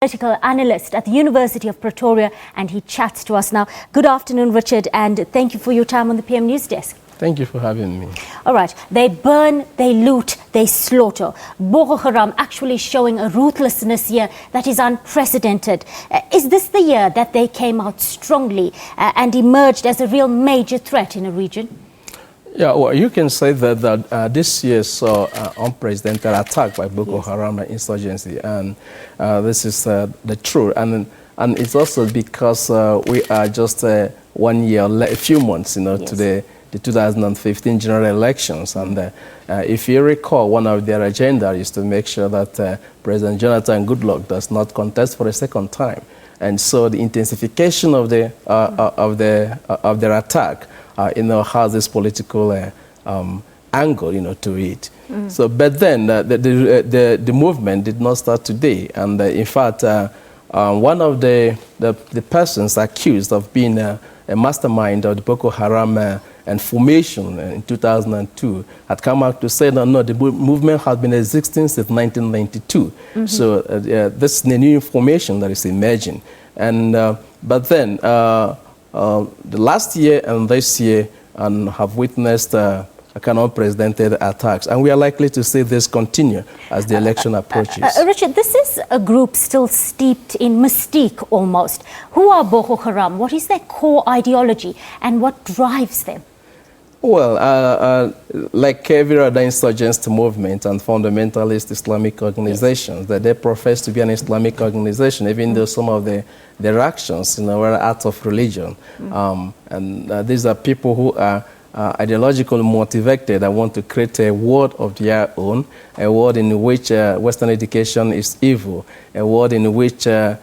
Political analyst at the University of Pretoria, and he chats to us now. Good afternoon, Richard, and thank you for your time on the PM News Desk. Thank you for having me. All right, they burn, they loot, they slaughter. Boko Haram actually showing a ruthlessness here that is unprecedented. Is this the year that they came out strongly and emerged as a real major threat in a region? Yeah, well, you can say that this year saw unprecedented attack by Boko Haram and insurgency, and this is the truth. And it's also because we are just 1 year, a few months, to the 2015 general elections. And if you recall, one of their agenda is to make sure that President Jonathan Goodluck does not contest for a second time. And so the intensification of their attack has this political angle, to it. So, but then the movement did not start today, and in fact, one of the persons accused of being a mastermind of the Boko Haram and formation in 2002 had come out to say that no, the movement has been existing since 1992. So this is the new information that is emerging, and but then. The last year and this year have witnessed kind of unprecedented attacks, and we are likely to see this continue as the election approaches. Richard, this is a group still steeped in mystique almost. Who are Boko Haram? What is their core ideology, and what drives them? Well, like every other insurgent movement and fundamentalist Islamic organizations, that they profess to be an Islamic organization, even though some of their actions, were acts of religion. And these are people who are ideologically motivated and want to create a world of their own, a world in which Western education is evil, a world in which their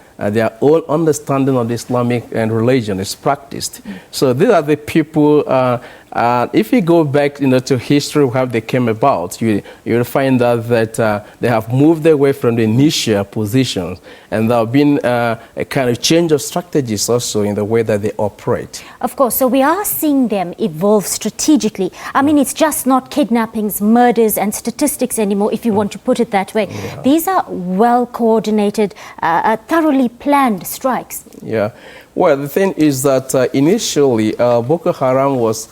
own understanding of the Islamic and religion is practiced. So these are the people. If you go back, to history, how they came about, you'll find out that they have moved away from the initial positions, and there have been a kind of change of strategies also in the way that they operate. Of course, so we are seeing them evolve strategically. I mean, it's just not kidnappings, murders, and statistics anymore, if you want to put it that way. Yeah. These are well-coordinated, thoroughly planned strikes. Yeah. Well, the thing is that initially, Boko Haram was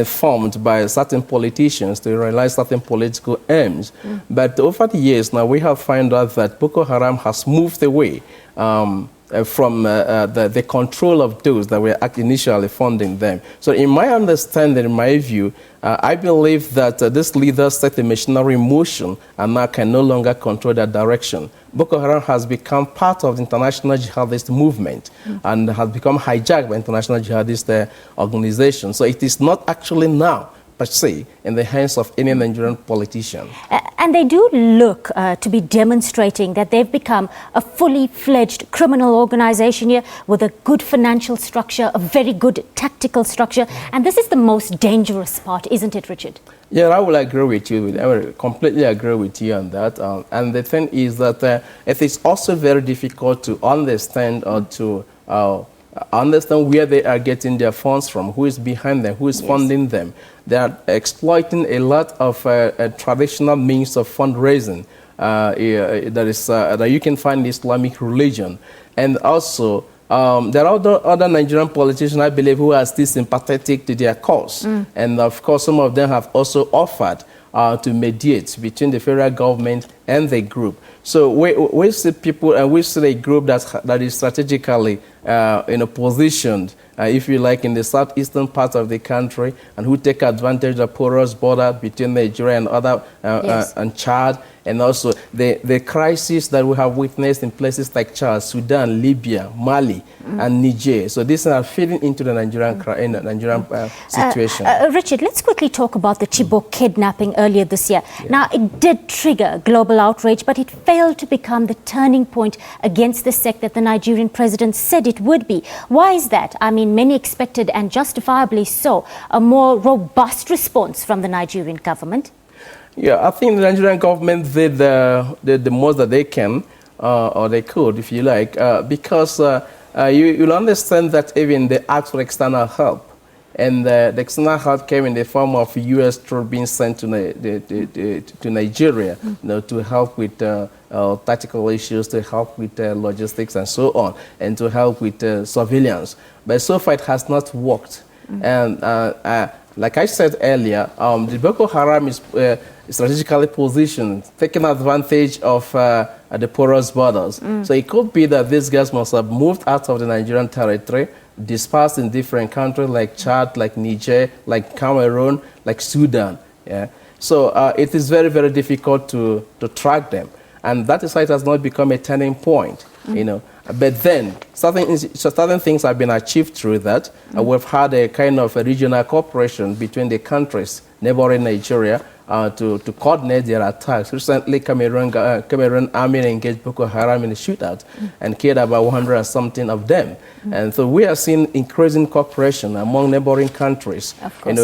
formed by certain politicians to realize certain political aims. But over the years now, we have found out that Boko Haram has moved away from the control of those that were initially funding them. So in my understanding, in my view, I believe that these leaders set the machinery in motion and now can no longer control that direction. Boko Haram has become part of the international jihadist movement and has become hijacked by international jihadist organizations. So it is not actually now, per se, in the hands of any Nigerian politician. And they do look to be demonstrating that they've become a fully fledged criminal organization here with a good financial structure, a very good tactical structure. And this is the most dangerous part, isn't it, Richard? Yeah, I will agree with you. I will completely agree with you on that. And the thing is that it is also very difficult to understand or to understand where they are getting their funds from, who is behind them, who is funding them. They are exploiting a lot of traditional means of fundraising that you can find in Islamic religion. And also, there are other Nigerian politicians, I believe, who are still sympathetic to their cause. And of course, some of them have also offered to mediate between the federal government and the group. So we see people, and we see a group that is strategically positioned, if you like, in the southeastern part of the country, and who take advantage of porous border between Nigeria and other and Chad, and also the crisis that we have witnessed in places like Chad, Sudan, Libya, Mali, and Niger. So these are feeding into the Nigerian situation. Richard, let's quickly talk about the Chibok kidnapping earlier this year. Yeah. Now, it did trigger global outrage, but it failed to become the turning point against the sect that the Nigerian president said it would be. Why is that? I mean, many expected, and justifiably so, a more robust response from the Nigerian government. Yeah, I think the Nigerian government did the most that they can, or they could, if you like, because you'll understand that even they asked for external help. And the external help came in the form of U.S. troops being sent to Nigeria, to help with tactical issues, to help with logistics and so on, and to help with surveillance. But so far it has not worked. And like I said earlier, the Boko Haram is strategically positioned, taking advantage of the porous borders. So it could be that these guys must have moved out of the Nigerian territory, dispersed in different countries like Chad, like Niger, like Cameroon, like Sudan. Yeah? So it is very, very difficult to track them. And that is why it has not become a turning point, But then, certain things have been achieved through that. We've had a kind of a regional cooperation between the countries neighboring Nigeria to coordinate their attacks. Recently, Cameroon army engaged Boko Haram in a shootout and killed about 100 and something of them. And so we are seeing increasing cooperation among neighboring countries,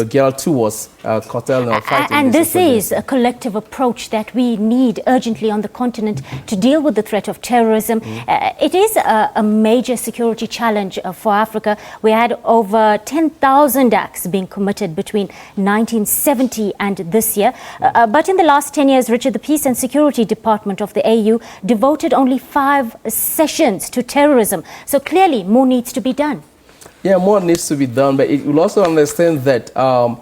geared towards curtailing or fighting. And this is a collective approach that we need urgently on the continent to deal with the threat of terrorism. It is a major security challenge for Africa. We had over 10,000 acts being committed between 1970 and this year. But in the last 10 years, Richard, the Peace and Security Department of the AU devoted only 5 sessions to terrorism. So clearly, more needs to be done. Yeah, more needs to be done, but it will also understand that from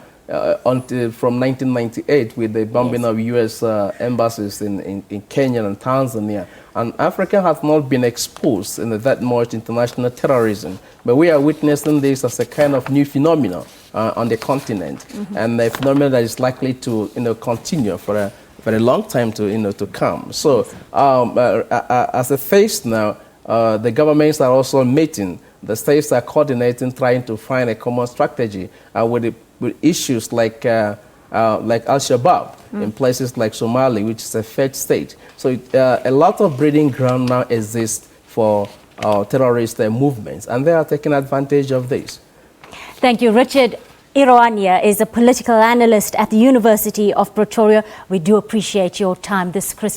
1998, with the bombing of U.S. embassies in Kenya and Tanzania, and Africa has not been exposed in that much international terrorism. But we are witnessing this as a kind of new phenomenon on the continent, and a phenomenon that is likely to continue for a very long time to come. So as a phase now, the governments are also meeting. The states are coordinating, trying to find a common strategy with issues like Al-Shabaab in places like Somalia, which is a failed state. So a lot of breeding ground now exists for terrorist movements, and they are taking advantage of this. Thank you, Richard. Iroanya is a political analyst at the University of Pretoria. We do appreciate your time this Christmas.